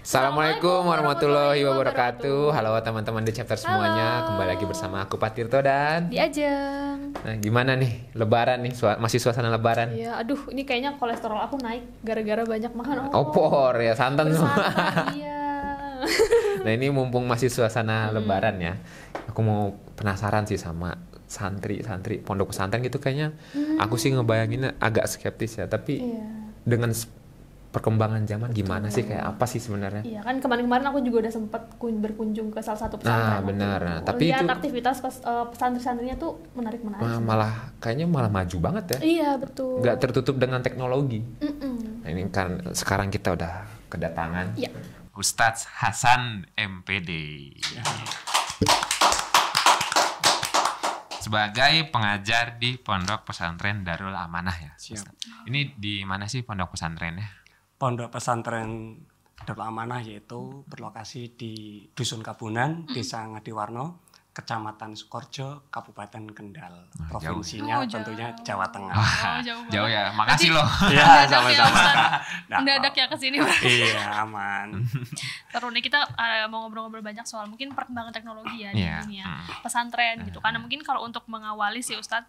Assalamualaikum warahmatullahi wabarakatuh. Halo teman-teman di chapter semuanya. Kembali lagi bersama aku Pak Tirto dan Di Ajeng. Nah, gimana nih Lebaran nih? Masih suasana Lebaran? Iya, aduh ini kayaknya kolesterol aku naik gara-gara banyak makan opor ya, santan semua. Iya. Nah, ini mumpung masih suasana Lebaran ya. Aku mau penasaran sih sama santri-santri pondok pesantren gitu kayaknya. Aku sih ngebayanginnya agak skeptis ya, tapi dengan perkembangan zaman gimana sih, kayak apa sih sebenarnya? Iya kan, kemarin-kemarin aku juga udah sempet berkunjung ke salah satu pesantren. Nah benar, tapi lihat itu aktivitas pesantren-santrinya tuh menarik-menarik. Malah kayaknya malah maju banget ya. Iya betul. Gak tertutup dengan teknologi. Nah, ini kan sekarang kita udah kedatangan Ustadz Hasan MPD. Sebagai pengajar di Pondok Pesantren Darul Amanah ya. Siap. Ini di mana sih pondok pesantrennya? Pondok Pesantren Darul Amanah yaitu berlokasi di Dusun Kabunan, Desa Ngadiwarno, Kecamatan Sukorejo, Kabupaten Kendal. Provinsinya tentunya Jawa Tengah. Jauh ya, makasih loh. Ya, sama-sama. Mendadak ya kesini. Iya, aman. Terus nih kita mau ngobrol-ngobrol banyak soal mungkin perkembangan teknologi ya di dunia pesantren gitu. Karena mungkin kalau untuk mengawali sih Ustadz,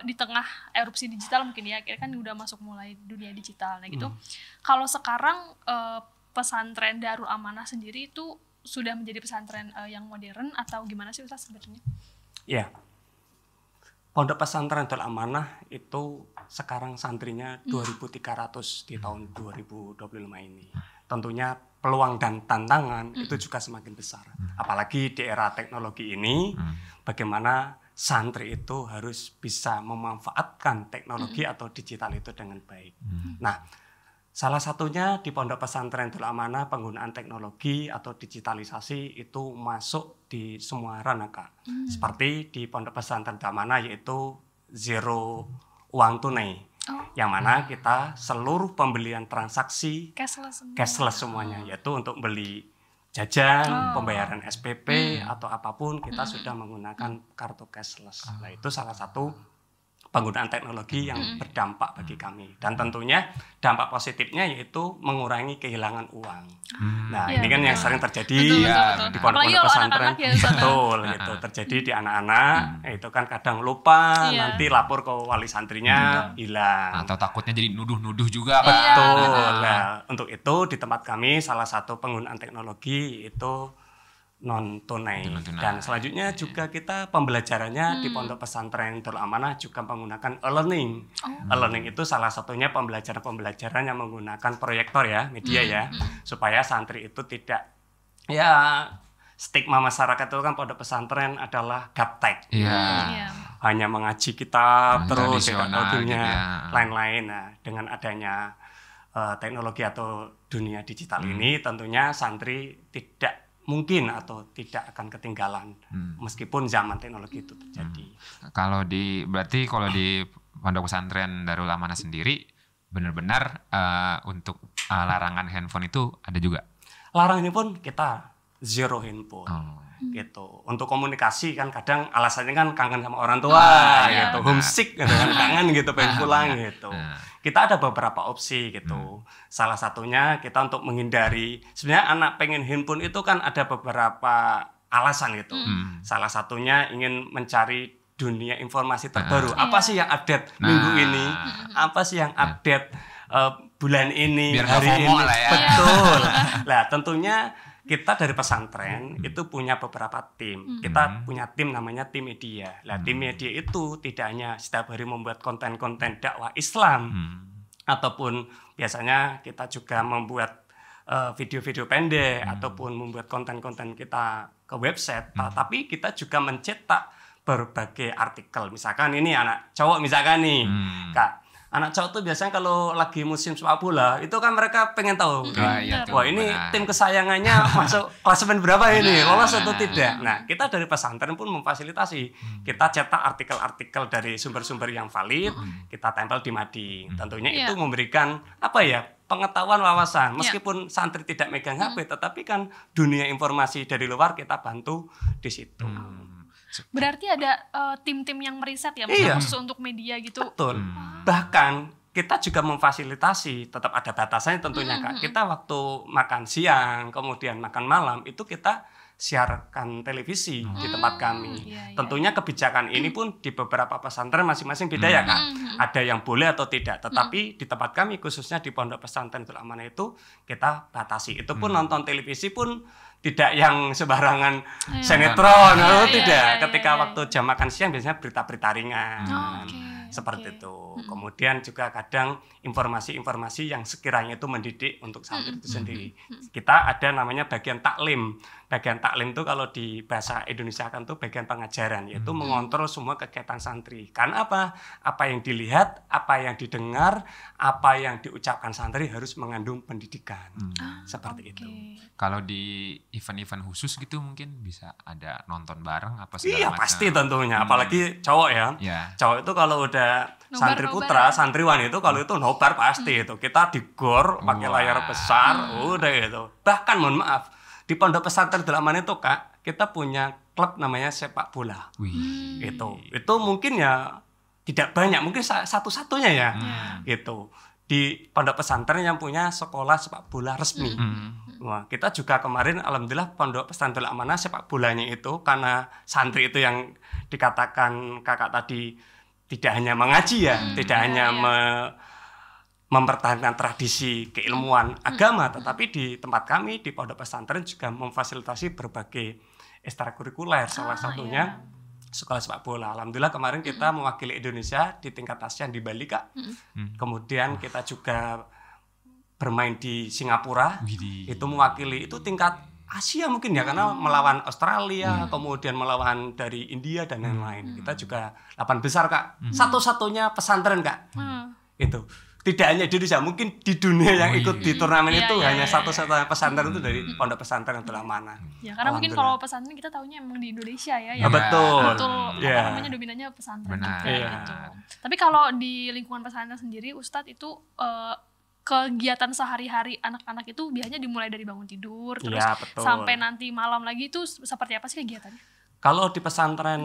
di tengah erupsi digital mungkin ya, kan udah masuk mulai dunia digital. Nah gitu, kalau sekarang pesantren Darul Amanah sendiri itu sudah menjadi pesantren yang modern atau gimana sih Ustaz sebenarnya? Iya, Pondok Pesantren Darul Amanah itu sekarang santrinya 2.300 di tahun 2025 ini. Tentunya peluang dan tantangan itu juga semakin besar. Apalagi di era teknologi ini, bagaimana santri itu harus bisa memanfaatkan teknologi atau digital itu dengan baik. Nah, salah satunya di Pondok Pesantren Darul Amanah penggunaan teknologi atau digitalisasi itu masuk di semua ranah, Kak. Seperti di Pondok Pesantren Darul Amanah yaitu zero uang tunai. Yang mana kita seluruh pembelian transaksi cashless semuanya, yaitu untuk beli jajan, pembayaran SPP atau apapun kita sudah menggunakan kartu cashless. Nah, itu salah satu penggunaan teknologi yang berdampak bagi kami, dan tentunya dampak positifnya yaitu mengurangi kehilangan uang. Nah, ini kan yang sering terjadi di pondok-pondok pesantren. Betul, gitu. Terjadi di anak-anak, itu kan kadang lupa, nanti lapor ke wali santrinya hilang. Atau takutnya jadi nuduh-nuduh juga. Betul. Nah, untuk itu di tempat kami salah satu penggunaan teknologi itu non tunai. Dan selanjutnya juga kita pembelajarannya di Pondok Pesantren Darul Amanah juga menggunakan e-learning. E-learning itu salah satunya pembelajaran yang menggunakan proyektor ya, media ya, supaya santri itu tidak stigma masyarakat itu kan pondok pesantren adalah gaptek. Hanya mengaji kitab terus teknologinya lain-lain. Nah, dengan adanya teknologi atau dunia digital ini tentunya santri tidak mungkin atau tidak akan ketinggalan meskipun zaman teknologi itu terjadi. Berarti kalau di Pondok Pesantren Darul Amanah sendiri benar-benar untuk larangan handphone itu ada juga? Larangan handphone kita zero handphone. Gitu. Untuk komunikasi kan kadang alasannya kan kangen sama orang tua gitu, homesick gitu kan, kangen gitu, pengen pulang gitu. Kita ada beberapa opsi gitu. Salah satunya kita untuk menghindari, sebenarnya anak pengen handphone itu kan ada beberapa alasan gitu. Salah satunya ingin mencari dunia informasi terbaru. Apa sih yang update minggu ini? Apa sih yang update bulan ini, biar hari ini? Ya. Betul. Nah, tentunya kita dari pesantren itu punya beberapa tim. Kita punya tim namanya tim media. Nah, tim media itu tidak hanya setiap hari membuat konten-konten dakwah Islam, ataupun biasanya kita juga membuat video-video pendek, ataupun membuat konten-konten kita ke website. Tapi kita juga mencetak berbagai artikel. Misalkan ini anak cowok misalkan nih, Kak. Anak cowok tuh biasanya kalau lagi musim sepak bola itu kan mereka pengen tahu, wah ini tim kesayangannya masuk klasemen berapa ini, lolos atau tidak. Nah, kita dari pesantren pun memfasilitasi. Kita cetak artikel-artikel dari sumber-sumber yang valid, kita tempel di mading. Tentunya itu memberikan pengetahuan, wawasan. Meskipun santri tidak megang HP, tetapi kan dunia informasi dari luar kita bantu di situ. Berarti ada tim-tim yang meriset ya, khusus untuk media gitu. Betul. Bahkan kita juga memfasilitasi, tetap ada batasannya tentunya Kak. Kita waktu makan siang, kemudian makan malam, itu kita siarkan televisi di tempat kami. Tentunya kebijakan ini pun di beberapa pesantren masing-masing beda ya Kak. Ada yang boleh atau tidak, tetapi di tempat kami khususnya di Pondok Pesantren Baitul Amanah itu kita batasi. Itu pun nonton televisi pun tidak yang sembarangan sinetron, tidak. Ketika waktu jam makan siang biasanya berita-berita ringan. Seperti itu. Kemudian juga kadang informasi-informasi yang sekiranya itu mendidik untuk santri itu sendiri. Kita ada namanya bagian taklim. Bagian taklim itu kalau di bahasa Indonesia kan tuh bagian pengajaran, yaitu mengontrol semua kegiatan santri. Karena apa? Apa yang dilihat, apa yang didengar, apa yang diucapkan santri harus mengandung pendidikan. Seperti itu. Kalau di event-event khusus gitu mungkin bisa ada nonton bareng apa segala Iya, macam. pasti tentunya. Apalagi cowok ya. Cowok itu kalau udah santri putra, santriwan itu kalau itu nobar pasti itu. Kita di gor pakai layar besar, udah itu. Bahkan mohon maaf, di Pondok Pesantren Baitul Amanah itu Kak, kita punya klub namanya sepak bola. Itu mungkin ya tidak banyak, mungkin satu-satunya ya. Gitu. Di Pondok Pesantren yang punya sekolah sepak bola resmi. Wah, kita juga kemarin alhamdulillah Pondok Pesantren Baitul Amanah sepak bolanya itu karena santri itu yang dikatakan Kakak tadi tidak hanya mengaji ya, tidak hanya mempertahankan tradisi keilmuan agama, tetapi di tempat kami di Pondok Pesantren juga memfasilitasi berbagai ekstrakurikuler, salah satunya sekolah sepak bola. Alhamdulillah kemarin kita mewakili Indonesia di tingkat ASEAN di Bali Kak. Kemudian kita juga bermain di Singapura, itu mewakili itu tingkat Asia mungkin ya, karena melawan Australia, kemudian melawan dari India dan lain-lain. Kita juga 8 besar Kak, satu-satunya pesantren Kak. Itu tidak hanya di Indonesia, mungkin di dunia yang ikut di turnamen itu hanya satu-satunya pesantren itu dari Pondok Pesantren Baitul Amanah. Ya karena mungkin kalau pesantren kita tahunya emang di Indonesia ya. Betul. Apa namanya dominannya pesantren juga gitu. Tapi kalau di lingkungan pesantren sendiri, Ustadz itu kegiatan sehari-hari anak-anak itu biasanya dimulai dari bangun tidur terus sampai nanti malam lagi itu seperti apa sih kegiatannya? Kalau di pesantren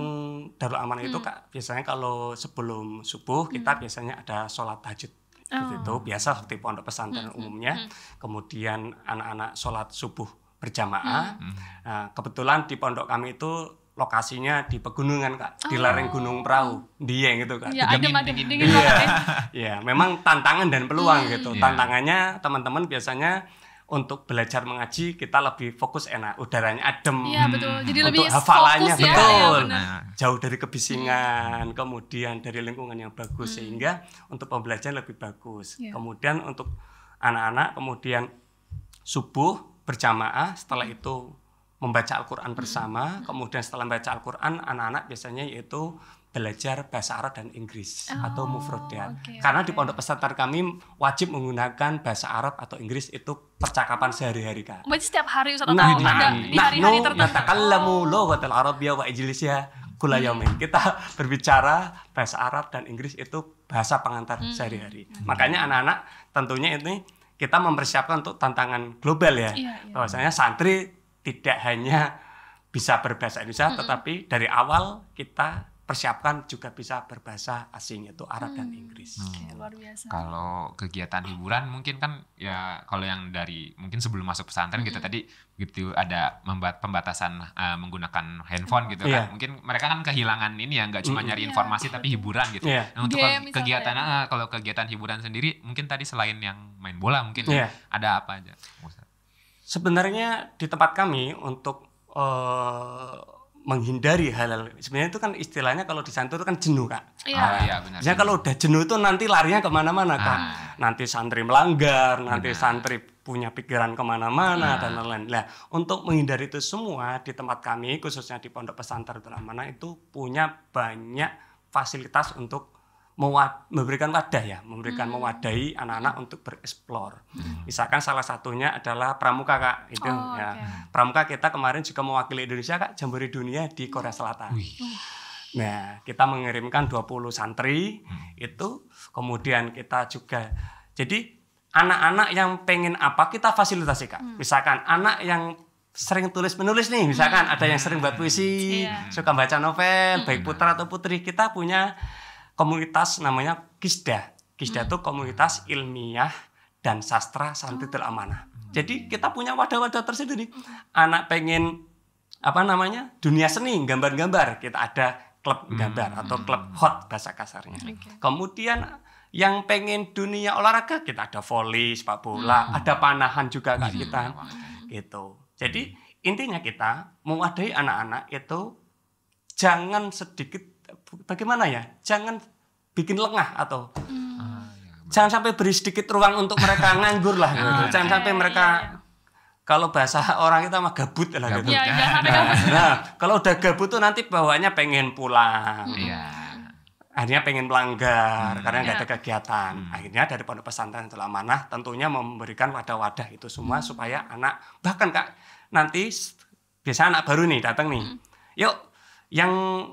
Darul Amanah itu Kak, biasanya kalau sebelum subuh kita biasanya ada sholat tahajud. Itu biasa seperti pondok pesantren umumnya. Kemudian anak-anak sholat subuh berjamaah. Nah, kebetulan di pondok kami itu lokasinya di pegunungan Kak, di lereng Gunung Perahu, Dieng gitu Kak. Iya, dingin banget ya. Ya, memang tantangan dan peluang gitu. Tantangannya teman-teman biasanya untuk belajar mengaji kita lebih fokus enak, udaranya adem. Iya betul. Jadi untuk lebih hafalannya fokus betul. Ya, jauh dari kebisingan, kemudian dari lingkungan yang bagus sehingga untuk pembelajaran lebih bagus. Kemudian untuk anak-anak kemudian subuh berjamaah, setelah itu membaca Al-Qur'an bersama, kemudian setelah membaca Al-Qur'an anak-anak biasanya yaitu belajar bahasa Arab dan Inggris atau mufrodat. Karena di pondok pesantren kami wajib menggunakan bahasa Arab atau Inggris itu percakapan sehari-hari Kak. Berarti setiap hari Ustaz atau ada di hari-hari tertentu? Natakallamu lughatal arabiyyah wa ijlisya kulla yaumin. Kita berbicara bahasa Arab dan Inggris itu bahasa pengantar sehari-hari. Makanya anak-anak tentunya ini kita mempersiapkan untuk tantangan global ya. Bahwasanya santri tidak hanya bisa berbahasa Indonesia tetapi dari awal kita persiapkan juga bisa berbahasa asing yaitu Arab dan Inggris. Luar biasa. Kalau kegiatan hiburan mungkin kan ya kalau yang dari mungkin sebelum masuk pesantren kita tadi gitu ada pembatasan menggunakan handphone gitu kan. Mungkin mereka kan kehilangan ini ya nggak cuma nyari informasi tapi hiburan gitu. Nah, untuk kegiatan kalau kegiatan hiburan sendiri mungkin tadi selain yang main bola mungkin ada apa aja? Sebenarnya di tempat kami untuk menghindari hal-hal sebenarnya itu kan istilahnya kalau di santri itu kan jenuh Kak. Iya benar. Biasanya kalau udah jenuh itu nanti larinya kemana-mana Kak. Nanti santri melanggar, nanti santri punya pikiran kemana-mana dan lain-lain. Nah untuk menghindari itu semua di tempat kami khususnya di Pondok Pesantren Baitul Amanah itu punya banyak fasilitas untuk memberikan wadah ya, memberikan mewadahi anak-anak untuk bereksplor. Misalkan salah satunya adalah pramuka Kak, itu pramuka kita kemarin juga mewakili Indonesia Kak, Jambore Dunia di Korea Selatan. Nah, kita mengirimkan 20 santri itu, kemudian kita juga jadi anak-anak yang pengen apa kita fasilitasi Kak. Misalkan anak yang sering tulis-menulis nih, misalkan ada yang sering buat puisi, suka baca novel, baik putra atau putri, kita punya komunitas namanya Kisdah. Kisda itu komunitas ilmiah dan sastra santri Darul Amanah. Jadi kita punya wadah-wadah tersendiri. Anak pengen dunia seni, gambar-gambar, kita ada klub gambar atau klub hot bahasa kasarnya. Kemudian yang pengen dunia olahraga, kita ada voli, sepak bola, ada panahan juga Kak kita. Gitu. Jadi intinya kita mewadahi anak-anak itu jangan sedikit bagaimana ya? Jangan bikin lengah atau jangan sampai beri sedikit ruang untuk mereka nganggur lah gitu. Jangan sampai mereka kalau bahasa orang kita mah gabut lah gitu. Nah, kalau udah gabut tuh nanti bawaannya pengen pulang. Akhirnya pengen melanggar karena nggak ada kegiatan. Akhirnya dari Pondok Pesantren Darul Amanah tentunya memberikan wadah-wadah itu semua supaya anak, bahkan Kak, nanti biasa anak baru nih datang nih. Yuk, yang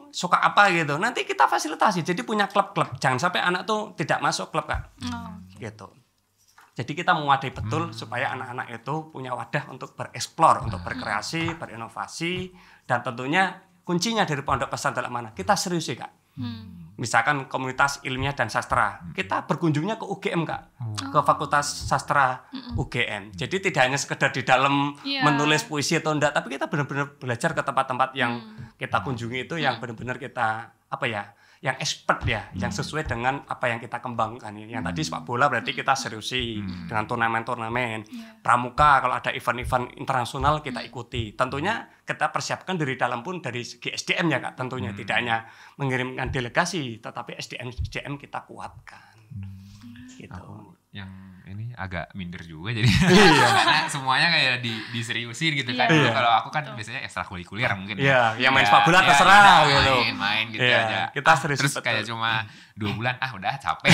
suka apa gitu. Nanti kita fasilitasi. Jadi punya klub-klub. Jangan sampai anak tuh tidak masuk klub Kak. Gitu. Jadi kita mewadahi betul supaya anak-anak itu punya wadah untuk bereksplor, untuk berkreasi, berinovasi, dan tentunya kuncinya dari Pondok Pesantren Darul Amanah kita serius sih Kak. Misalkan komunitas ilmiah dan sastra, kita berkunjungnya ke UGM Kak, ke Fakultas Sastra UGM. Jadi tidak hanya sekedar di dalam menulis puisi atau enggak, tapi kita benar-benar belajar ke tempat-tempat yang kita kunjungi itu yang benar-benar kita yang expert ya, yang sesuai dengan apa yang kita kembangkan ini. Yang tadi sepak bola berarti kita seriusi dengan turnamen-turnamen. Pramuka kalau ada event-event internasional kita ikuti. Tentunya kita persiapkan dari dalam pun dari segi SDM ya Kak. Tentunya tidak hanya mengirimkan delegasi, tetapi SDM kita kuatkan. Gitu. Aku yang ini agak minder juga jadi karena semuanya kayak diseriusin gitu kan. Kalau aku kan biasanya ekstrakurikuler mungkin. Yang main sepak bola terserah gitu. Main gitu aja. Kita serius. Terus kayak cuma 2 bulan udah capek.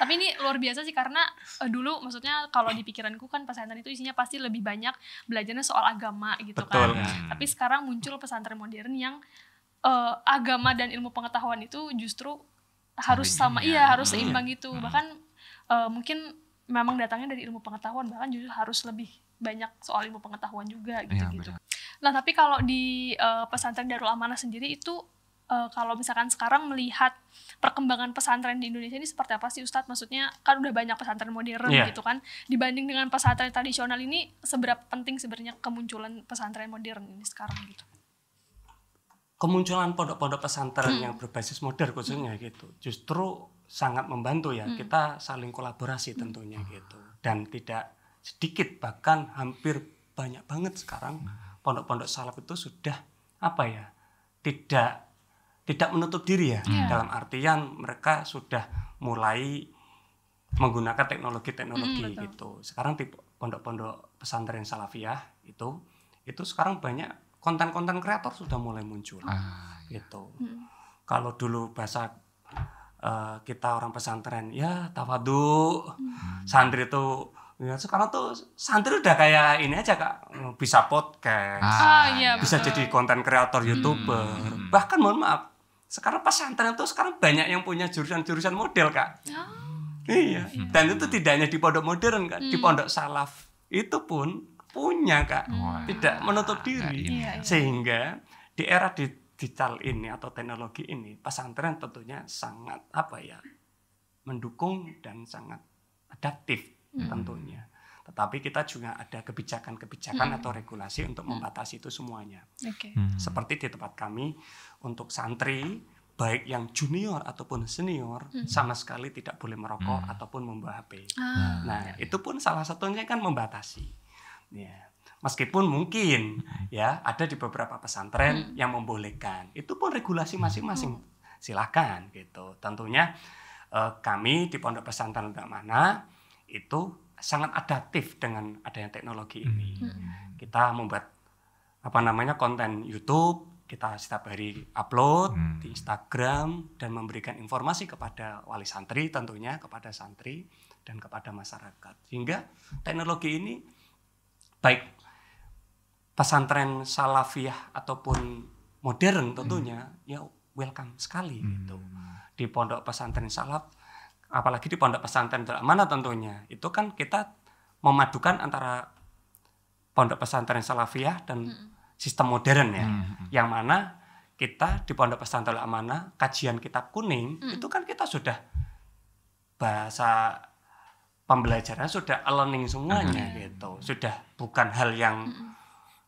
Tapi ini luar biasa sih karena dulu maksudnya kalau di pikiranku kan pesantren itu isinya pasti lebih banyak belajarnya soal agama gitu kan. Tapi sekarang muncul pesantren modern yang agama dan ilmu pengetahuan itu justru harus harus seimbang gitu. Bahkan mungkin memang datangnya dari ilmu pengetahuan, bahkan justru harus lebih banyak soal ilmu pengetahuan juga gitu. Nah, tapi kalau di pesantren Darul Amanah sendiri itu kalau misalkan sekarang melihat perkembangan pesantren di Indonesia ini seperti apa sih Ustadz? Maksudnya kan udah banyak pesantren modern gitu kan, dibanding dengan pesantren tradisional ini seberapa penting sebenarnya kemunculan pesantren modern ini sekarang gitu? Kemunculan pondok-pondok pesantren yang berbasis modern khususnya gitu justru sangat membantu ya. Kita saling kolaborasi tentunya gitu, dan tidak sedikit bahkan hampir banyak banget sekarang pondok-pondok salaf itu sudah tidak menutup diri ya. Dalam artian mereka sudah mulai menggunakan teknologi gitu. Sekarang di pondok-pondok pesantren salafiyah itu sekarang banyak konten-konten kreator sudah mulai muncul gitu. Kalau dulu bahasa kita orang pesantren ya tawadu, santri itu ya, sekarang tuh santri udah kayak ini aja Kak, bisa podcast, bisa jadi konten kreator, YouTuber, bahkan mohon maaf sekarang pesantren itu sekarang banyak yang punya jurusan-jurusan model Kak. Iya, dan itu tidak hanya di pondok modern Kak, di pondok salaf itu pun punya Kak, tidak menutup diri. Sehingga di era digital ini atau teknologi ini pesantren tentunya sangat mendukung dan sangat adaptif tentunya. Tetapi kita juga ada kebijakan-kebijakan atau regulasi untuk membatasi itu semuanya. Seperti di tempat kami untuk santri baik yang junior ataupun senior sama sekali tidak boleh merokok ataupun membawa HP. Nah, itu pun salah satunya kan membatasi. Ya. Meskipun mungkin ya ada di beberapa pesantren yang membolehkan, itu pun regulasi masing-masing, silakan gitu. Tentunya kami di Pondok Pesantren Darul Amanah itu sangat adaptif dengan adanya teknologi ini. Kita membuat konten YouTube, kita setiap hari upload di Instagram dan memberikan informasi kepada wali santri, tentunya kepada santri dan kepada masyarakat. Sehingga teknologi ini baik pesantren salafiyah ataupun modern tentunya ya welcome sekali gitu. Di pondok pesantren salaf, apalagi di pondok pesantren Darul Amanah tentunya itu kan kita memadukan antara pondok pesantren salafiyah dan sistem modern ya. Yang mana kita di pondok pesantren Darul Amanah kajian kitab kuning itu kan kita sudah bahasa pembelajaran sudah learning semuanya gitu. Sudah bukan hal yang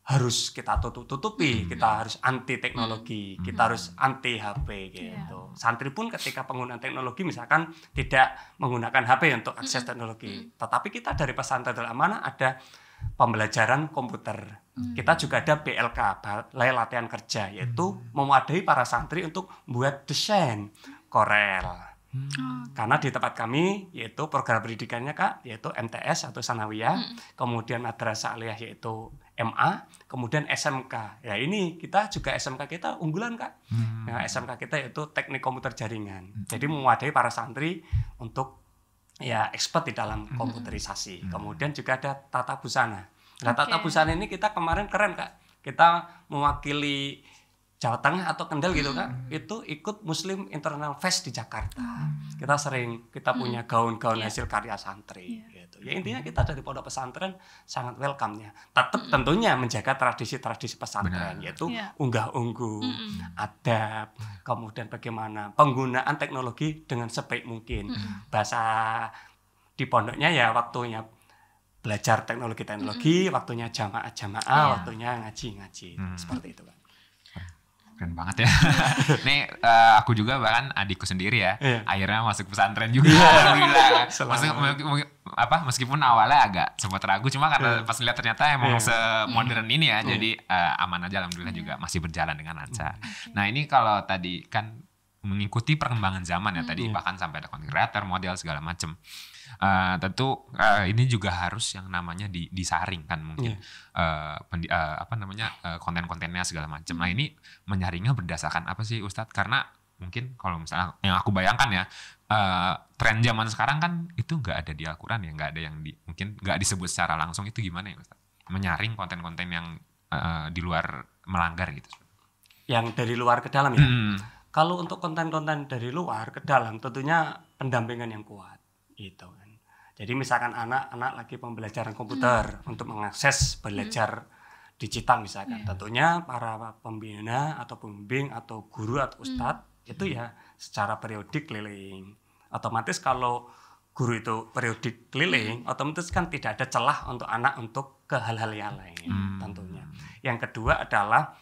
harus kita tutupi, kita harus anti teknologi, kita harus anti HP gitu. Santri pun ketika penggunaan teknologi misalkan tidak menggunakan HP untuk akses teknologi, tetapi kita dari pesantren Darul Amanah ada pembelajaran komputer. Kita juga ada BLK, Balai Latihan Kerja, yaitu mewadai para santri untuk membuat desain Corel. Karena di tempat kami yaitu program pendidikannya Kak, yaitu MTS atau Sanawiyah, kemudian Madrasah Aliyah yaitu MA, kemudian SMK. Ya ini kita juga SMK kita unggulan Kak. Nah, SMK kita yaitu Teknik Komputer Jaringan. Jadi mewadai para santri untuk ya expert di dalam komputerisasi. Kemudian juga ada tata busana. Nah, tata busana ini kita kemarin keren Kak. Kita mewakili Jawa Tengah atau Kendal gitu Kak, itu ikut Muslim International Fest di Jakarta. Kita punya gaun-gaun hasil karya santri gitu. Ya intinya kita dari pondok pesantren sangat welcome-nya. Tetap tentunya menjaga tradisi-tradisi pesantren, yaitu unggah-ungguh, adab, kemudian bagaimana penggunaan teknologi dengan sebaik mungkin. Bahasa di pondoknya ya waktunya belajar teknologi, waktunya jamaah, waktunya ngaji. Seperti itu Kak. Keren banget ya. Nih aku juga bahkan adikku sendiri ya, akhirnya masuk pesantren juga. Alhamdulillah. Meskipun awalnya agak sempat ragu, cuma karena pas lihat ternyata emang semodern ini ya, jadi aman aja alhamdulillah juga masih berjalan dengan lancar. Nah ini kalau tadi kan mengikuti perkembangan zaman ya tadi, bahkan sampai ada content creator, model segala macam. Tentu ini juga harus yang namanya disaring kan mungkin konten-kontennya segala macam. Nah ini menyaringnya berdasarkan apa sih Ustadz? Karena mungkin kalau misalnya yang aku bayangkan ya tren zaman sekarang kan itu nggak ada di Al-Quran ya, nggak ada yang mungkin nggak disebut secara langsung, itu gimana ya Ustadz? Menyaring konten-konten yang di luar melanggar gitu. Yang dari luar ke dalam ya. Kalau untuk konten-konten dari luar ke dalam tentunya pendampingan yang kuat gitu kan. Jadi misalkan anak-anak lagi pembelajaran komputer untuk mengakses belajar digital misalkan, tentunya para pembina atau pembimbing atau guru atau ustadz itu ya secara periodik keliling. Otomatis kalau guru itu periodik keliling, otomatis kan tidak ada celah untuk anak untuk ke hal-hal yang lain tentunya. Yang kedua adalah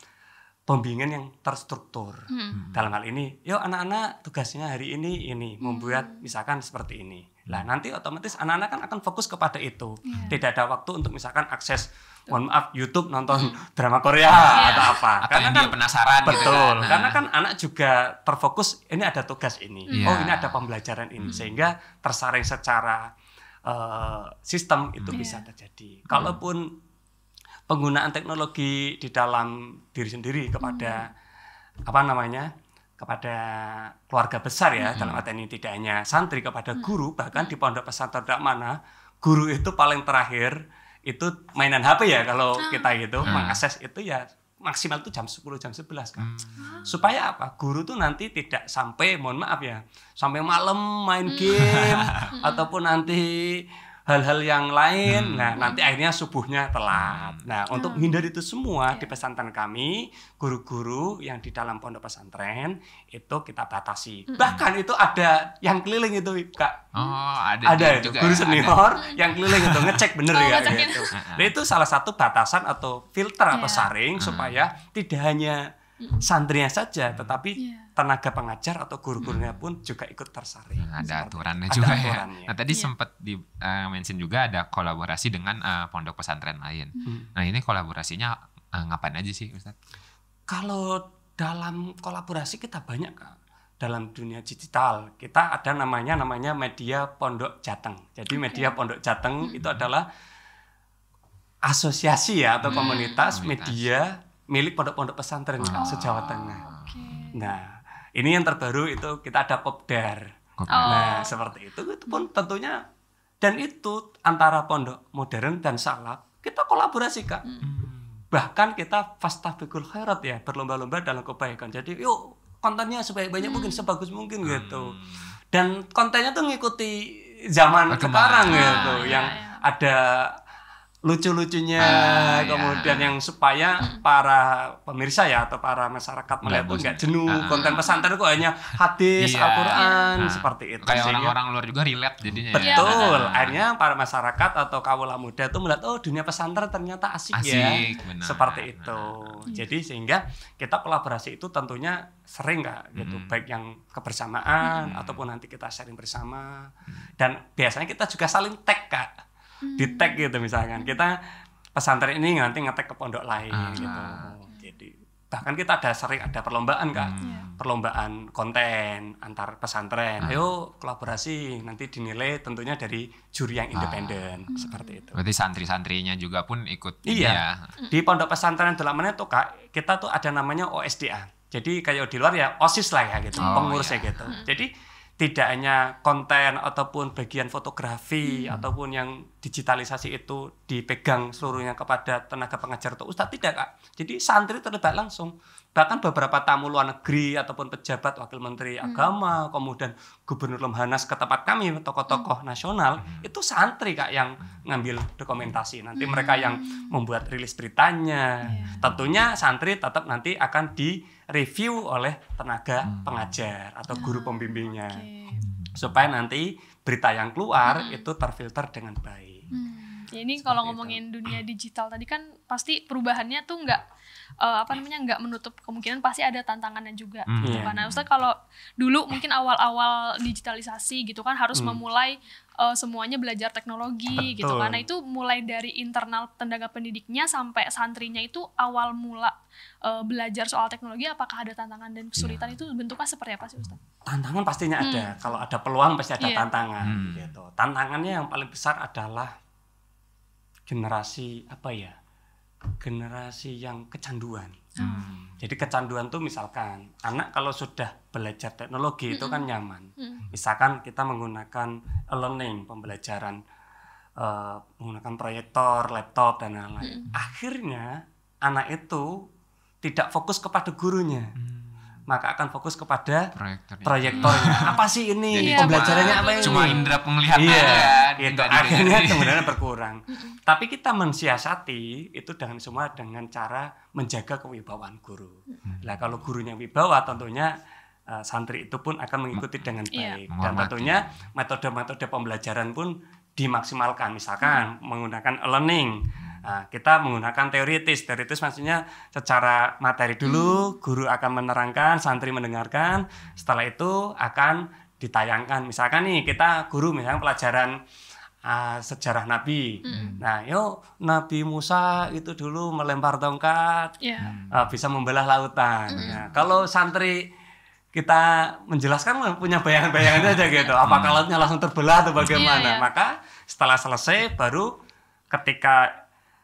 pembimbingan yang terstruktur. Dalam hal ini, yuk anak-anak tugasnya hari ini membuat misalkan seperti ini. Lah nanti otomatis anak-anak kan akan fokus kepada itu. Tidak ada waktu untuk misalkan akses YouTube nonton drama Korea atau apa. Atau karena yang dia penasaran betul, gitu kan. Karena kan anak juga terfokus ini ada tugas ini. Oh ini ada pembelajaran ini. Sehingga tersaring secara sistem itu bisa terjadi. Kalaupun penggunaan teknologi di dalam diri sendiri kepada kepada keluarga besar ya, dalam arti ini tidak hanya santri, kepada guru, bahkan di pondok pesantren Darul Amanah, guru itu paling terakhir itu mainan HP ya kalau kita gitu, mengakses itu ya maksimal itu jam 10 jam 11 kan. Supaya apa? Guru tuh nanti tidak sampai, mohon maaf ya, sampai malam main game ataupun nanti hal-hal yang lain. Nah, nanti akhirnya subuhnya telat. Nah, untuk menghindari itu semua di pesantren kami, guru-guru yang di dalam pondok pesantren itu kita batasi. Bahkan itu ada yang keliling itu, Kak. Oh, ada itu juga, guru senior yang keliling itu ngecek bener ya gitu. Nah, itu salah satu batasan atau filter atau saring supaya tidak hanya santrinya saja, tetapi tenaga pengajar atau guru-gurunya pun juga ikut tersaring. Ada aturannya juga ya. Nah tadi sempat di mention juga ada kolaborasi dengan pondok pesantren lain. Nah ini kolaborasinya ngapain aja sih Ustadz? Kalau dalam kolaborasi kita banyak Kak. Dalam dunia digital kita ada namanya Media Pondok Jateng. Jadi Media Pondok Jateng itu adalah asosiasi ya atau komunitas media milik pondok-pondok pesantren se-Jawa Tengah. Nah, ini yang terbaru itu kita ada Kopdar. Nah, seperti itu pun tentunya, dan itu antara pondok modern dan salaf kita kolaborasi Kak. Bahkan kita fastabiqul khairat ya, berlomba-lomba dalam kebaikan. Jadi yuk kontennya sebanyak mungkin, sebagus mungkin gitu. Dan kontennya tuh ngikuti zaman sekarang gitu, yang ada lucu-lucunya, kemudian yang supaya para pemirsa ya atau para masyarakat melihat tuh nggak jenuh. Konten pesantren kok hanya hadis, Al-Quran, seperti itu. Kayak orang-orang luar juga relate jadinya. Betul, akhirnya para masyarakat atau kaula muda tuh melihat, oh dunia pesantren ternyata asik ya, benar, seperti itu. Jadi sehingga kita kolaborasi itu tentunya sering nggak gitu, baik yang kebersamaan ataupun nanti kita sharing bersama. Dan biasanya kita juga saling tag Kak. Di tag gitu misalkan kita pesantren ini nanti nge-tag ke pondok lain gitu. Jadi bahkan kita ada perlombaan Kak, perlombaan konten antar pesantren. Ayo kolaborasi, nanti dinilai tentunya dari juri yang independen seperti itu. Berarti santri-santrinya juga pun ikut. Iya. Di pondok pesantren Dolaman itu Kak, kita tuh ada namanya OSDA. Jadi kayak di luar ya OSIS lah ya gitu, pengurusnya gitu. Jadi tidak hanya konten ataupun bagian fotografi ataupun yang digitalisasi itu dipegang seluruhnya kepada tenaga pengajar atau ustadz, tidak Kak. Jadi santri terlibat langsung. Bahkan beberapa tamu luar negeri ataupun pejabat wakil menteri agama, kemudian Gubernur Lemhanas ke tempat kami, tokoh-tokoh nasional, itu santri Kak yang ngambil dokumentasi. Nanti mereka yang membuat rilis beritanya. Tentunya santri tetap nanti akan direview oleh tenaga pengajar atau guru pembimbingnya. Supaya nanti berita yang keluar itu terfilter dengan baik. Ya ini kalau ngomongin dunia digital tadi kan pasti perubahannya tuh nggak menutup kemungkinan pasti ada tantangannya juga gitu kan. Nah, Ustaz kalau dulu mungkin awal-awal digitalisasi gitu kan harus memulai semuanya belajar teknologi gitu kan. Nah itu mulai dari internal tenaga pendidiknya sampai santrinya itu awal mula belajar soal teknologi, apakah ada tantangan dan kesulitan itu bentuknya seperti apa sih Ustaz? Tantangan pastinya ada. Kalau ada peluang pasti ada tantangan gitu. Tantangannya yang paling besar adalah generasi yang kecanduan. Jadi kecanduan tuh misalkan anak kalau sudah belajar teknologi itu kan nyaman. Misalkan kita menggunakan e-learning, pembelajaran menggunakan proyektor, laptop dan lain-lain. Akhirnya anak itu tidak fokus kepada gurunya. Maka akan fokus kepada proyektornya. Apa sih ini? Pembelajarannya apa ini? Cuma indera penglihatan kan. Gitu. Akhirnya sebenarnya berkurang. Tapi kita mensiasati itu dengan semua dengan cara menjaga kewibawaan guru. Nah, kalau gurunya wibawa tentunya santri itu pun akan mengikuti dengan baik. Dan tentunya metode-metode pembelajaran pun dimaksimalkan. Misalkan menggunakan e-learning. Nah, kita menggunakan teoritis maksudnya secara materi dulu, guru akan menerangkan, santri mendengarkan, setelah itu akan ditayangkan. Misalkan nih kita guru misalnya pelajaran sejarah Nabi. Nah, yuk Nabi Musa itu dulu melempar tongkat, bisa membelah lautan. Nah, kalau santri kita menjelaskan punya bayangan-bayangan aja gitu, apakah lautnya langsung terbelah atau bagaimana. Maka setelah selesai baru ketika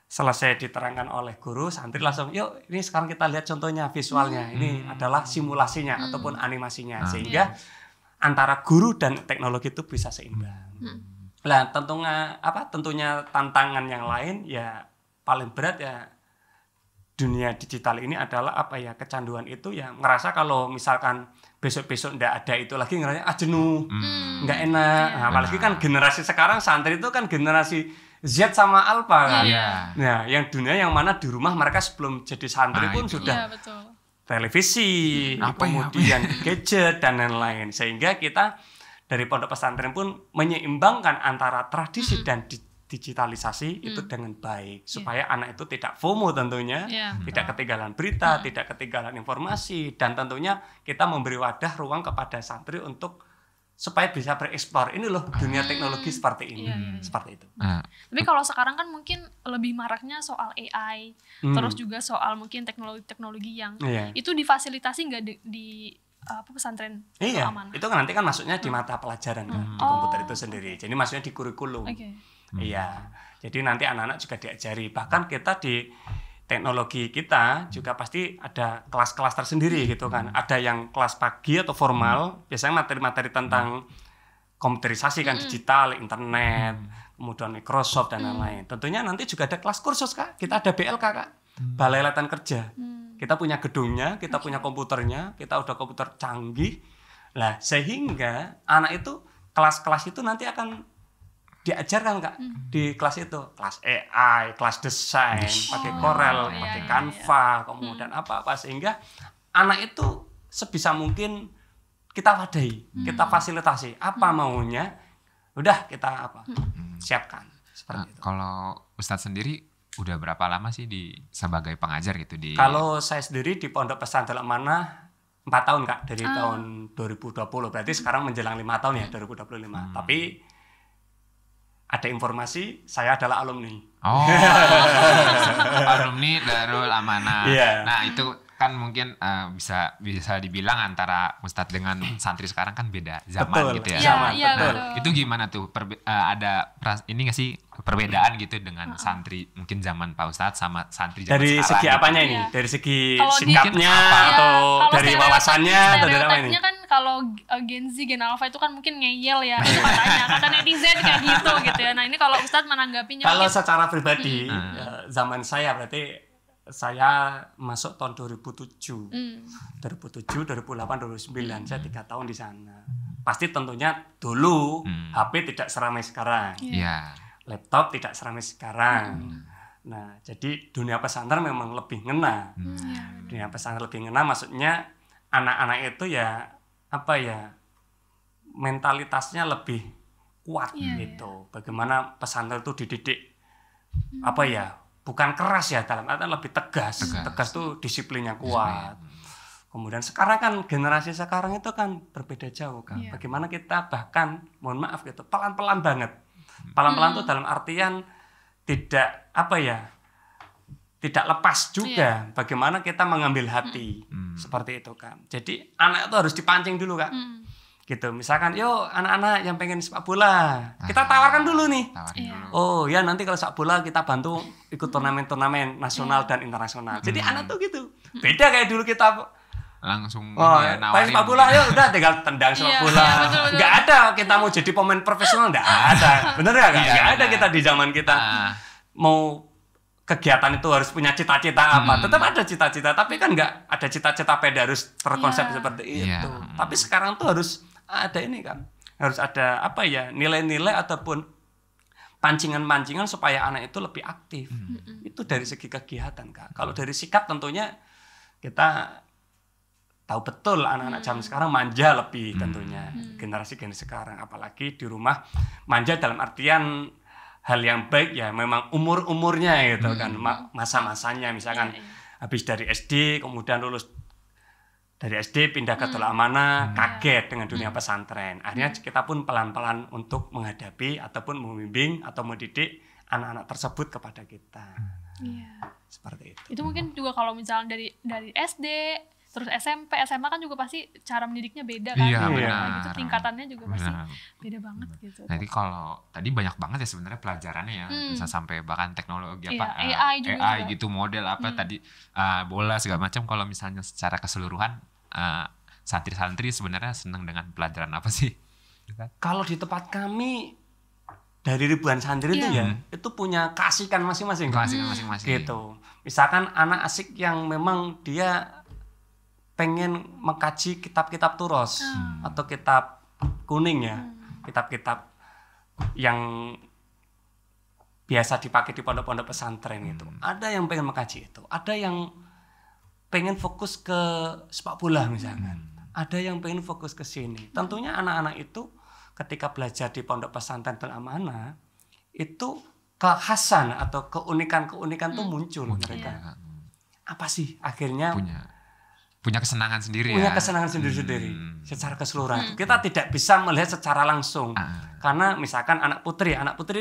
selesai diterangkan oleh guru, santri langsung, yuk ini sekarang kita lihat contohnya visualnya. Ini adalah simulasinya ataupun animasinya. Sehingga antara guru dan teknologi itu bisa seimbang. Nah, tentunya tantangan yang lain ya paling berat ya dunia digital ini adalah kecanduan itu ya ngerasa kalau misalkan besok-besok nggak ada itu lagi ngerasa jenuh, nggak enak. Nah, apalagi kan generasi sekarang santri itu kan generasi Z sama Alpha kan. Nah, yang dunia yang mana di rumah mereka sebelum jadi santri pun sudah televisi, kemudian gadget dan lain-lain. Sehingga kita dari pondok pesantren pun menyeimbangkan antara tradisi dan digitalisasi itu dengan baik supaya anak itu tidak FOMO tentunya, tidak ketinggalan berita, tidak ketinggalan informasi, dan tentunya kita memberi wadah ruang kepada santri untuk supaya bisa bereksplor ini loh dunia teknologi seperti ini, seperti itu. Tapi kalau sekarang kan mungkin lebih maraknya soal AI, terus juga soal mungkin teknologi yang itu difasilitasi nggak di pesantren Amanah? Itu kan nanti kan masuknya di mata pelajaran kan, di komputer itu sendiri. Jadi maksudnya di kurikulum. Jadi nanti anak-anak juga diajari. Bahkan kita di teknologi kita juga pasti ada kelas-kelas tersendiri gitu kan. Ada yang kelas pagi atau formal, biasanya materi-materi tentang komputerisasi kan, digital, internet, kemudian Microsoft dan lain-lain. Tentunya nanti juga ada kelas kursus Kak. Kita ada BLK Kak, Balai Latihan Kerja. Kita punya gedungnya, kita punya komputernya, kita udah komputer canggih. Lah sehingga anak itu kelas-kelas itu nanti akan diajarkan Kak di kelas itu, kelas AI, kelas desain, pakai Corel, pakai Canva, kemudian apa-apa, sehingga anak itu sebisa mungkin kita wadahi, kita fasilitasi apa maunya, udah kita siapkan seperti itu. Kalau Ustadz sendiri udah berapa lama sih sebagai pengajar gitu di? Kalau saya sendiri di Pondok Pesantren Amanah 4 tahun Kak, dari tahun 2020, berarti sekarang menjelang 5 tahun ya, 2025. Tapi ada informasi saya adalah alumni. Oh, alumni Darul Amanah. Yeah. Nah itu kan mungkin bisa dibilang antara Ustadz dengan santri sekarang kan beda zaman. Betul, gitu ya. Zaman, iya, betul. Itu gimana tuh? Ada ini nggak sih perbedaan gitu dengan santri mungkin zaman Pak Ustadz sama santri zaman Dari sekarang? segi apanya gitu. ini? Iya. Dari segi Kalau sikapnya di- atau kalau dari wawasannya atau dari apa ini? stereotipnya kan kalau Gen Z, Gen Alpha itu kan mungkin ngeyel ya, itu katanya, kata netizen kayak gitu ya. Nah ini kalau Ustadz menanggapinya Kalau mungkin, secara pribadi, zaman saya berarti saya masuk tahun 2007. 2007, 2008, 2009. Saya 3 tahun di sana. Pasti tentunya dulu HP tidak seramai sekarang. Iya. Laptop tidak seramai sekarang. Nah, jadi dunia pesantren memang lebih ngena. Dunia pesantren lebih ngena maksudnya anak-anak itu ya apa ya, mentalitasnya lebih kuat gitu. Bagaimana pesantren itu dididik apa ya, bukan keras ya, dalam artian lebih tegas. Tegas tuh disiplinnya kuat. Kemudian sekarang kan generasi sekarang itu kan berbeda jauh kan. Bagaimana kita bahkan mohon maaf gitu pelan-pelan banget. Pelan-pelan tuh dalam artian tidak apa ya, tidak lepas juga bagaimana kita mengambil hati seperti itu kan. Jadi anak itu harus dipancing dulu Kak. Gitu. Misalkan, yuk anak-anak yang pengen sepak bola, kita tawarkan dulu nih. Oh ya, nanti kalau sepak bola kita bantu ikut turnamen-turnamen nasional dan internasional. Jadi anak tuh gitu. Beda kayak dulu kita Langsung nawarin sepak bola, yuk udah tinggal tendang sepak bola. betul. Nggak ada kita mau jadi pemain profesional, nggak ada. Bener ya Kak? Nggak ada kita di zaman kita mau kegiatan itu harus punya cita-cita apa. Tetap ada cita-cita, tapi kan nggak ada cita-cita pada harus terkonsep seperti itu. Tapi sekarang tuh harus ada ini kan, harus ada apa ya, nilai-nilai ataupun pancingan-pancingan supaya anak itu lebih aktif. Itu dari segi kegiatan Kak. Kalau dari sikap tentunya kita tahu betul anak-anak zaman sekarang manja lebih tentunya. Generasi sekarang apalagi di rumah manja dalam artian hal yang baik ya, memang umurnya gitu kan, masa-masanya misalkan habis dari SD kemudian lulus dari SD pindah ke Darul Amanah, kaget dengan dunia pesantren. Akhirnya kita pun pelan-pelan untuk menghadapi ataupun membimbing atau mendidik anak-anak tersebut kepada kita. Seperti itu. itu mungkin juga kalau misalnya dari SD terus SMP, SMA kan juga pasti cara mendidiknya beda kan. Iya, benar. Gitu, tingkatannya juga pasti Benar. beda banget gitu. Jadi kalau tadi banyak banget ya sebenarnya pelajarannya ya, bisa sampai bahkan teknologi Iya, apa AI juga. gitu, model apa tadi bola segala macam. Kalau misalnya secara keseluruhan santri-santri sebenarnya senang dengan pelajaran apa sih? Kalau di tempat kami dari ribuan santri itu ya, itu punya keasikan masing-masing. Keasikan masing-masing. Gitu. Misalkan anak asik yang memang dia pengen mengkaji kitab-kitab turos atau kitab kuning ya, kitab-kitab yang biasa dipakai di pondok-pondok pesantren itu. Ada yang pengen mengkaji itu, ada yang pengen fokus ke sepak bola misalkan, ada yang pengen fokus ke sini. Tentunya anak-anak itu ketika belajar di pondok pesantren Darul Amanah itu kekhasan atau keunikan-keunikan tuh muncul mereka. Apa sih akhirnya punya kesenangan sendiri punya ya. kesenangan sendiri-sendiri secara keseluruhan. Kita tidak bisa melihat secara langsung karena misalkan anak putri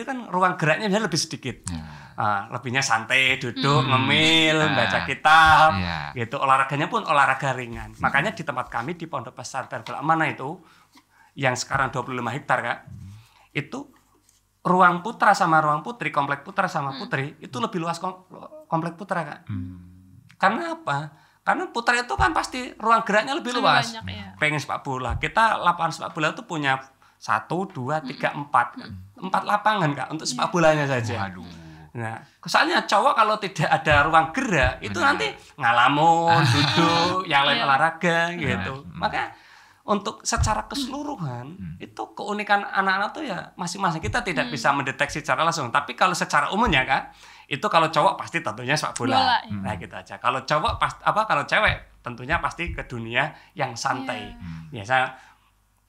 kan ruang geraknya biasanya lebih sedikit, lebihnya santai, duduk, ngemil, baca kitab, gitu. Olahraganya pun olahraga ringan. Makanya di tempat kami di Pondok Pesantren Darul Amanah itu yang sekarang 25 hektar Kak, itu ruang putra sama ruang putri, komplek putra sama putri itu lebih luas komplek putra Kak. Karena apa? Karena putra itu kan pasti ruang geraknya lebih luas. Banyak, ya. Pengen sepak bola. Kita lapangan sepak bola itu punya 1, 2, 3, 4. 4 lapangan Kak untuk sepak bolanya saja. Waduh. Nah, soalnya cowok kalau tidak ada ruang gerak itu nanti ngalamun, duduk, yang lain olahraga gitu. Maka untuk secara keseluruhan itu keunikan anak-anak tuh ya masing-masing kita tidak bisa mendeteksi secara langsung. Tapi kalau secara umumnya Kak, itu kalau cowok pasti tentunya sepak bola. Nah gitu aja. Kalau cowok kalau cewek tentunya pasti ke dunia yang santai. Biasa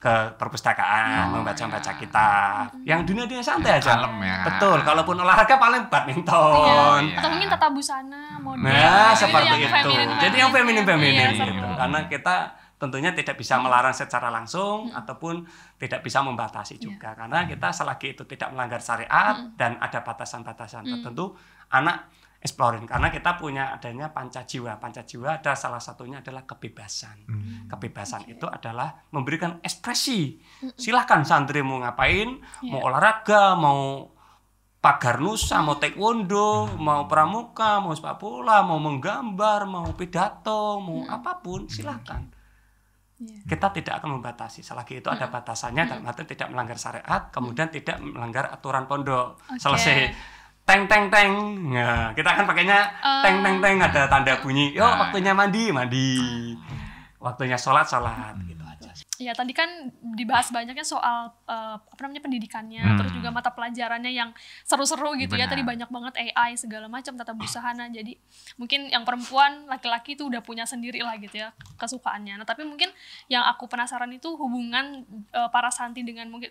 ke perpustakaan, membaca kitab. Yang dunia santai aja. Kalem ya. Betul. Kalaupun olahraga paling badminton. Atau mungkin tata busana, model. Nah, seperti itu. Jadi yang feminin gitu. Karena kita tentunya tidak bisa melarang secara langsung ataupun tidak bisa membatasi juga. Karena kita selagi itu tidak melanggar syariat dan ada batasan-batasan tertentu, anak exploring. Karena kita punya adanya pancajiwa. Pancajiwa ada salah satunya adalah kebebasan. Kebebasan itu adalah memberikan ekspresi. Silahkan santri mau ngapain, mau olahraga, mau pagar nusa, mau taekwondo, mau pramuka, mau sepak bola, mau menggambar, mau pidato, mau apapun, silahkan. Kita tidak akan membatasi selagi itu ada batasannya dalam arti tidak melanggar syariat, kemudian tidak melanggar aturan pondok. Selesai teng teng teng. Nah, kita akan pakainya teng teng teng, ada tanda bunyi. Yo, waktunya mandi. Waktunya sholat gitu aja. Ya, tadi kan dibahas banyaknya soal pendidikannya, terus juga mata pelajarannya yang seru-seru gitu. Benar. Ya, tadi banyak banget AI segala macam, tata busana. Jadi mungkin yang perempuan, laki-laki itu udah punya sendiri lah gitu ya kesukaannya. Nah, tapi mungkin yang aku penasaran itu hubungan para santri dengan mungkin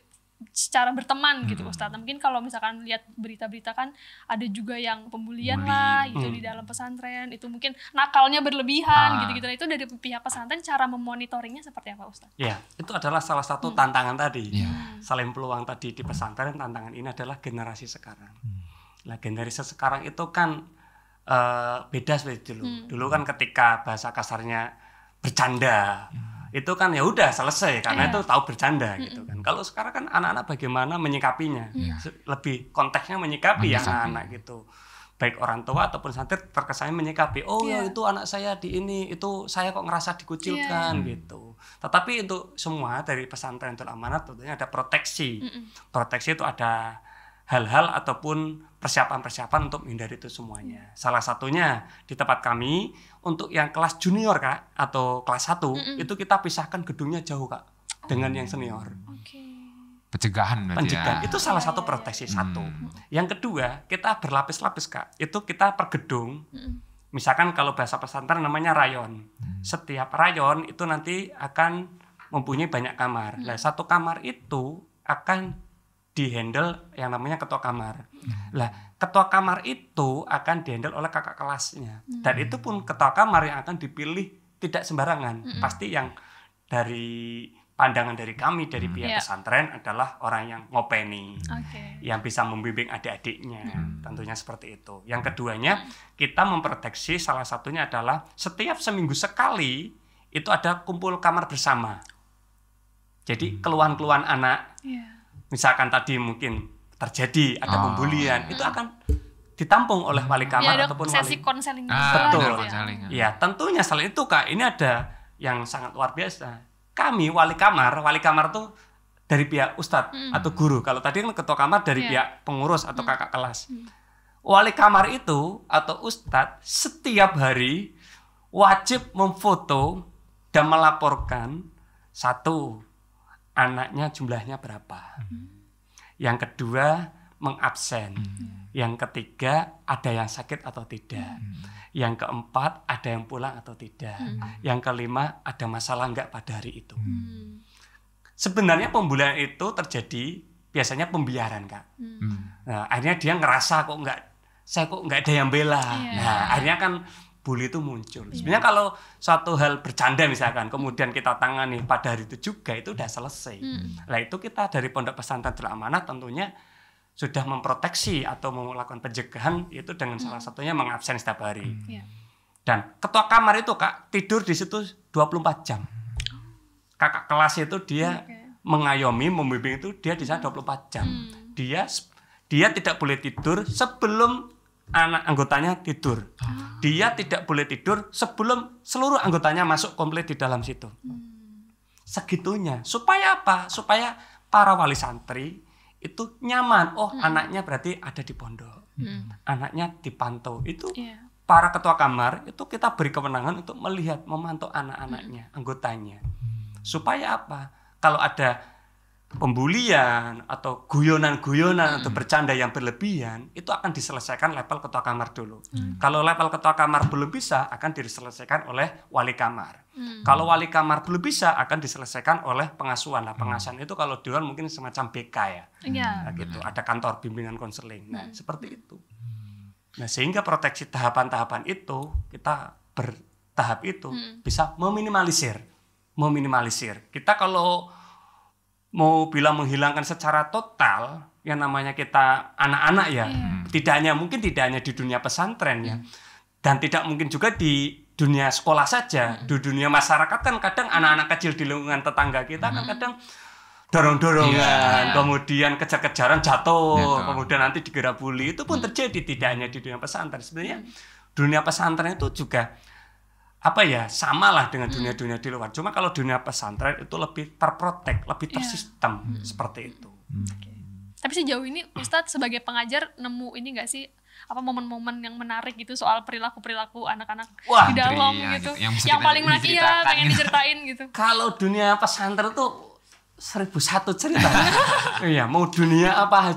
secara berteman gitu Ustadz. Nah, mungkin kalau misalkan lihat berita-berita kan ada juga yang pembulian lah gitu di dalam pesantren, itu mungkin nakalnya berlebihan gitu-gitu. Nah, itu dari pihak pesantren cara memonitoringnya seperti apa Ustadz? Ya, itu adalah salah satu tantangan tadi. Selain peluang tadi di pesantren, tantangan ini adalah generasi sekarang. Nah, generasi sekarang itu kan beda seperti dulu. Dulu kan ketika bahasa kasarnya bercanda, itu kan ya udah selesai karena itu tahu bercanda gitu kan. Kalau sekarang kan anak-anak bagaimana menyikapinya, lebih konteksnya menyikapi ya anak-anak gitu. Baik orang tua ataupun santri terkesannya menyikapi, ya itu anak saya di ini, itu saya kok ngerasa dikucilkan gitu. Tetapi untuk semua dari pesantren Nurul Amanah tentunya ada proteksi. Proteksi itu ada hal-hal ataupun persiapan-persiapan untuk menghindari itu semuanya. Salah satunya di tempat kami untuk yang kelas junior Kak atau kelas 1 itu kita pisahkan gedungnya jauh Kak dengan yang senior. Pencegahan berarti ya. Itu salah satu proteksi satu. Yang kedua, kita berlapis-lapis Kak. Itu kita per gedung. Misalkan kalau bahasa pesantren namanya rayon. Setiap rayon itu nanti akan mempunyai banyak kamar. Nah, satu kamar itu akan dihandle yang namanya ketua kamar. Lah, ketua kamar itu akan dihandle oleh kakak kelasnya. Dan itu pun ketua kamar yang akan dipilih tidak sembarangan. Pasti yang dari pandangan dari kami dari pihak pesantren adalah orang yang ngopeni, yang bisa membimbing adik-adiknya. Tentunya seperti itu. Yang keduanya, kita memproteksi salah satunya adalah setiap seminggu sekali itu ada kumpul kamar bersama. Jadi keluhan-keluhan anak, misalkan tadi mungkin terjadi ada pembulian, itu akan ditampung oleh wali kamar ataupun sesi konseling. Betul. Ya, tentunya selain itu Kak, ini ada yang sangat luar biasa. Kami wali kamar tuh dari pihak ustadz atau guru. Kalau tadi kan ketua kamar dari pihak pengurus atau kakak kelas. Wali kamar itu atau ustadz setiap hari wajib memfoto dan melaporkan satu, anaknya jumlahnya berapa. Yang kedua, mengabsen. Yang ketiga, ada yang sakit atau tidak. Yang keempat, ada yang pulang atau tidak. Yang kelima, ada masalah enggak pada hari itu. Sebenarnya pembulian itu terjadi biasanya pembiaran Kak. Nah, akhirnya dia ngerasa saya kok enggak ada yang bela. Nah, akhirnya kan bully itu muncul. Sebenarnya kalau suatu hal bercanda misalkan, kemudian kita tangani pada hari itu juga, itu udah selesai. Nah, itu kita dari Pondok Pesantren Nurul Amanah tentunya sudah memproteksi atau melakukan pencegahan itu dengan salah satunya mengabsen setiap hari. Dan ketua kamar itu Kak tidur di situ 24 jam. Kakak kelas itu dia mengayomi, membimbing itu dia di sana 24 jam. Dia tidak boleh tidur sebelum anak anggotanya tidur. Dia tidak boleh tidur sebelum seluruh anggotanya masuk komplit di dalam situ. Segitunya. Supaya apa? Supaya para wali santri itu nyaman. Anaknya berarti ada di pondok. Anaknya dipantau. Itu para ketua kamar itu kita beri kewenangan untuk melihat, memantau anak-anaknya, anggotanya. Supaya apa? Kalau ada pembulian atau guyonan-guyonan atau bercanda yang berlebihan, itu akan diselesaikan level ketua kamar dulu. Kalau level ketua kamar belum bisa, akan diselesaikan oleh wali kamar. Kalau wali kamar belum bisa, akan diselesaikan oleh pengasuhan. Nah, pengasuhan itu kalau di luar mungkin semacam BK ya. Nah, gitu. Ada kantor bimbingan konseling. Nah, seperti itu. Nah, sehingga proteksi tahapan-tahapan itu kita bertahap itu bisa meminimalisir. Kita kalau mau bilang menghilangkan secara total, yang namanya kita anak-anak ya, tidak hanya di dunia pesantren ya, dan tidak mungkin juga di dunia sekolah saja, di dunia masyarakat kan kadang anak-anak kecil di lingkungan tetangga kita kan kadang dorong-dorongan, kemudian kejar-kejaran jatuh, kemudian nanti digerak bully, itu pun terjadi tidak hanya di dunia pesantren. Sebenarnya dunia pesantren itu juga samalah dengan dunia-dunia di luar. Cuma kalau dunia pesantren itu lebih terprotek, lebih tersistem seperti itu. Tapi sejauh ini Ustadz sebagai pengajar nemu ini nggak sih momen-momen yang menarik gitu soal perilaku anak-anak di dalam gitu, yang paling menarik pengen diceritain gitu. Kalau dunia pesantren tuh 1001 cerita. Iya, mau dunia apa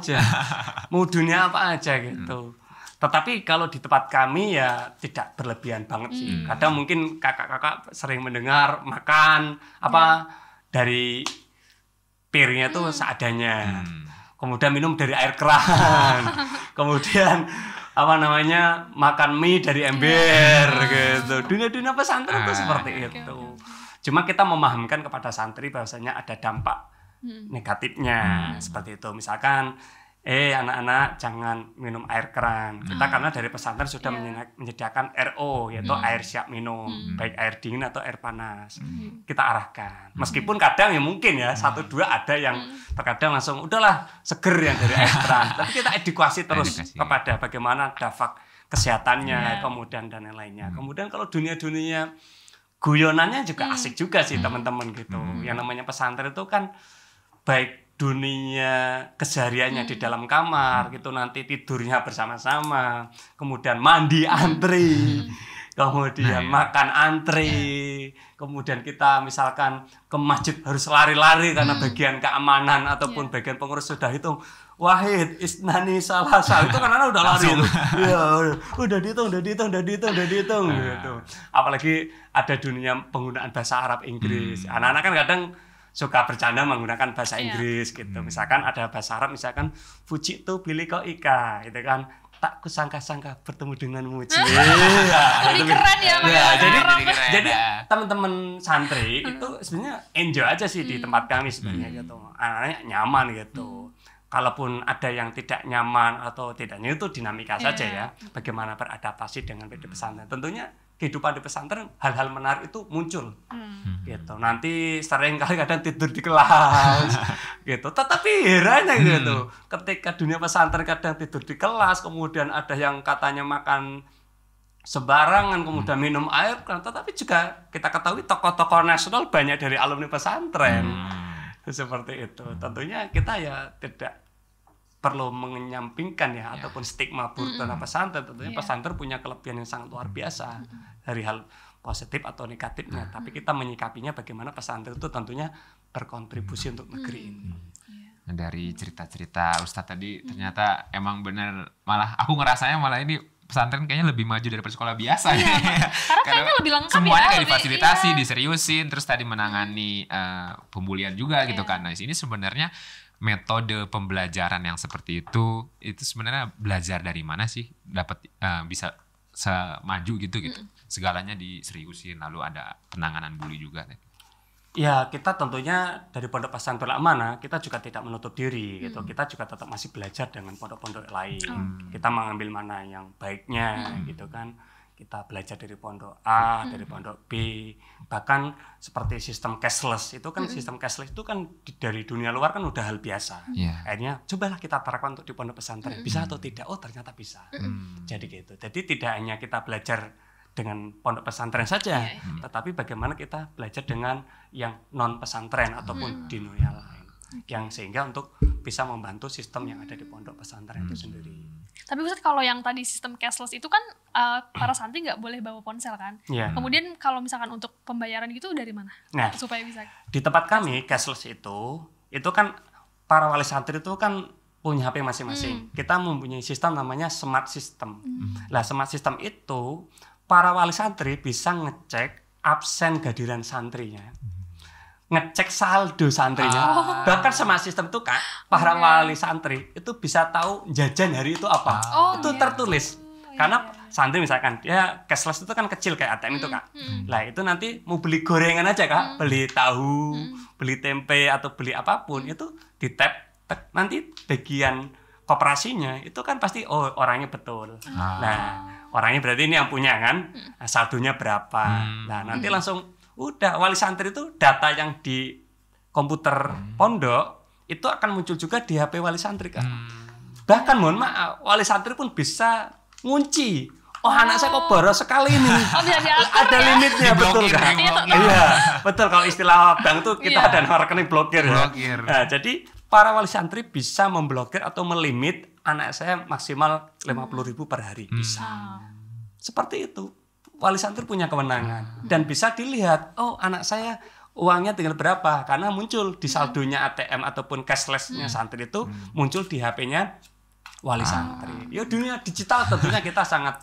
aja gitu. Tetapi kalau di tempat kami ya tidak berlebihan banget sih. Kadang mungkin kakak-kakak sering mendengar makan dari piringnya tuh seadanya. Kemudian minum dari air keran. Kemudian makan mie dari ember gitu. Dunia-dunia pesantren itu seperti itu. Cuma kita memahamkan kepada santri bahwasanya ada dampak negatifnya seperti itu. Misalkan anak-anak jangan minum air keran. Kita karena dari pesantren sudah menyediakan RO, yaitu air siap minum, baik air dingin atau air panas. Kita arahkan. Meskipun kadang ya mungkin ya 1-2 ada yang terkadang langsung udahlah seger yang dari air keran. Tapi kita edukasi terus kepada bagaimana dampak kesehatannya, kemudian dan lain-lainnya. Kemudian kalau dunia-dunia guyonannya juga asik juga sih teman-teman gitu. Yang namanya pesantren itu kan baik dunia kesehariannya di dalam kamar gitu, nanti tidurnya bersama-sama, kemudian mandi antri, kemudian makan antri, kemudian kita misalkan ke masjid harus lari-lari karena bagian keamanan ataupun bagian pengurus sudah hitung wahid isnani salah itu karena udah lari itu udah dihitung gitu. Apalagi ada dunia penggunaan bahasa Arab Inggris, anak-anak kan kadang suka bercanda menggunakan bahasa Inggris gitu. Misalkan ada bahasa Arab, misalkan Fuji itu pilih kok Ika gitu kan, tak kusangka-sangka bertemu denganmu. Lebih keren ya. Jadi teman-teman santri itu sebenarnya enjoy aja sih di tempat kami sebenarnya gitu. Anaknya nyaman gitu. Kalaupun ada yang tidak nyaman atau tidaknya itu dinamika saja ya. Bagaimana beradaptasi dengan pesantren. Tentunya kehidupan di pesantren hal-hal menarik itu muncul gitu. Nanti sering kali kadang tidur di kelas gitu. Tetapi herannya gitu, ketika dunia pesantren kadang tidur di kelas, kemudian ada yang katanya makan sembarangan, kemudian minum air, tetapi juga kita ketahui tokoh-tokoh nasional banyak dari alumni pesantren. Seperti itu. Tentunya kita ya tidak perlu menyampingkan ya ataupun stigma buruk terhadap pesantren. Tentunya pesantren punya kelebihan yang sangat luar biasa dari hal positif atau negatifnya, tapi kita menyikapinya bagaimana pesantren itu tentunya berkontribusi untuk negeri ini. Dari cerita-cerita Ustadz tadi ternyata emang benar, malah aku ngerasanya malah ini pesantren kayaknya lebih maju daripada sekolah biasa. Karena kayaknya lebih lengkap semuanya kayak difasilitasi, diseriusin, terus tadi menangani pembulian juga gitu kan. Nah, di sini sebenarnya metode pembelajaran yang seperti itu sebenarnya belajar dari mana sih dapat bisa semaju gitu. Segalanya diseriusin, lalu ada penanganan bully juga. Ya, kita tentunya dari Pondok Pesantren Amanah kita juga tidak menutup diri gitu. Kita juga tetap masih belajar dengan pondok-pondok lain. Kita mengambil mana yang baiknya gitu kan. Kita belajar dari pondok A, dari pondok B, bahkan seperti sistem cashless itu kan sistem cashless itu kan dari dunia luar kan udah hal biasa. Akhirnya cobalah kita terapkan untuk di pondok pesantren. Bisa atau tidak? Oh, ternyata bisa. Jadi gitu. Jadi tidak hanya kita belajar dengan pondok pesantren saja, tetapi bagaimana kita belajar dengan yang non pesantren ataupun di dunia lain, yang sehingga untuk bisa membantu sistem yang ada di pondok pesantren itu sendiri. Tapi Ustadz kalau yang tadi sistem cashless itu kan para santri nggak boleh bawa ponsel kan? Kemudian kalau misalkan untuk pembayaran gitu dari mana? Nah, supaya bisa. Di tempat kami cashless itu kan para wali santri itu kan punya HP masing-masing. Kita mempunyai sistem namanya smart system. Lah smart system itu para wali santri bisa ngecek absen kehadiran santrinya. Ngecek saldo santrinya. Bahkan smart system itu Kak, para wali santri itu bisa tahu jajan hari itu apa. Itu tertulis. Karena santri misalkan dia cashless itu kan kecil kayak ATM itu Kak. Lah itu nanti mau beli gorengan aja Kak, beli tahu, beli tempe atau beli apapun itu di tap, nanti bagian koperasinya itu kan pasti orangnya betul. Nah, orangnya berarti ini yang punya kan, saldonya berapa. Nah, nanti langsung udah wali santri itu data yang di komputer pondok itu akan muncul juga di HP wali santri Kak. Bahkan mohon maaf, wali santri pun bisa ngunci. Anak saya kok boros sekali nih. Ada limitnya, betul kan? Iya, betul. Kalau istilah bank tuh kita ada nomor rekening blokir ya. Nah, jadi para wali santri bisa memblokir atau melimit anak saya maksimal 50.000 per hari bisa. Seperti itu. Wali santri punya kewenangan dan bisa dilihat, anak saya uangnya tinggal berapa, karena muncul di saldonya ATM ataupun cashless-nya santri itu muncul di HP-nya wali santri. Ya dunia digital tentunya kita sangat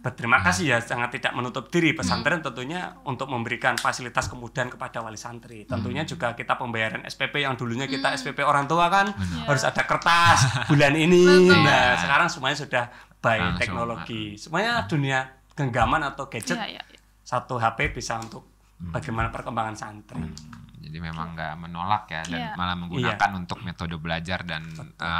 berterima kasih ya, sangat tidak menutup diri pesantren tentunya untuk memberikan fasilitas kemudahan kepada wali santri. Tentunya juga kita pembayaran SPP yang dulunya kita SPP orang tua kan harus ada kertas bulan ini. Nah, sekarang semuanya sudah by teknologi. Semuanya dunia genggaman atau gadget, satu HP bisa untuk bagaimana perkembangan santri. Jadi memang nggak menolak ya, dan malah menggunakan untuk metode belajar dan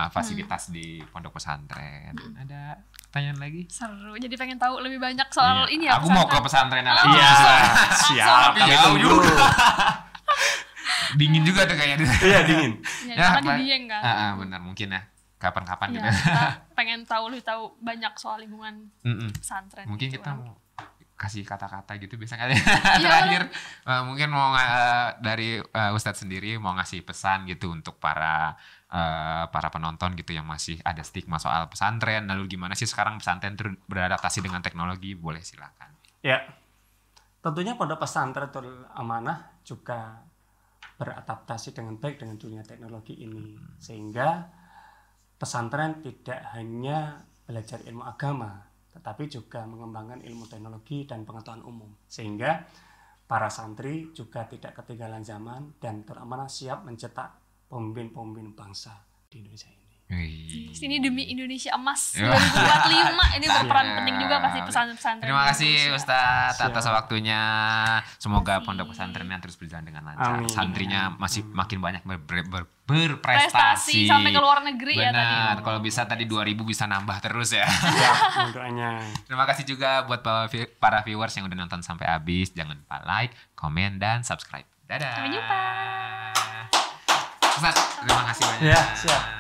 fasilitas di pondok pesantren. Ada pertanyaan lagi? Seru, jadi pengen tahu lebih banyak soal ini ya. Aku mau ke pesantren lagi. Iya, siap. Kami tunggu. Dingin juga tuh kayaknya. Iya, dingin. Ya, karena di Dieng kan. Benar, mungkin ya. Kapan-kapan gitu. Kita pengen lebih tahu banyak soal lingkungan pesantren. Mungkin kita mau kasih kata-kata gitu biasanya terakhir mungkin mau dari Ustadz sendiri mau ngasih pesan gitu untuk para penonton gitu yang masih ada stigma soal pesantren, lalu gimana sih sekarang pesantren beradaptasi dengan teknologi, boleh silakan. Ya, tentunya pondok pesantren Amanah juga beradaptasi dengan baik dengan dunia teknologi ini, sehingga pesantren tidak hanya belajar ilmu agama, tetapi juga mengembangkan ilmu teknologi dan pengetahuan umum. Sehingga para santri juga tidak ketinggalan zaman dan Amanah siap mencetak pemimpin-pemimpin bangsa di Indonesia ini. Sini demi Indonesia Emas 2045 ini berperan penting juga pasti pesantren-pesantren. Terima kasih Ustadz atas waktunya. Semoga pondok pesantrennya terus berjalan dengan lancar. Santrinya masih makin banyak berprestasi sampai ke luar negeri. Benar. Ya tadi. Kalau bisa tadi 2.000 bisa nambah terus ya. Doanya. Terima kasih juga buat para viewers yang udah nonton sampai habis. Jangan lupa like, komen, dan subscribe. Dadah. Sampai jumpa. Ustadz, terima kasih banyak. Ya, siap.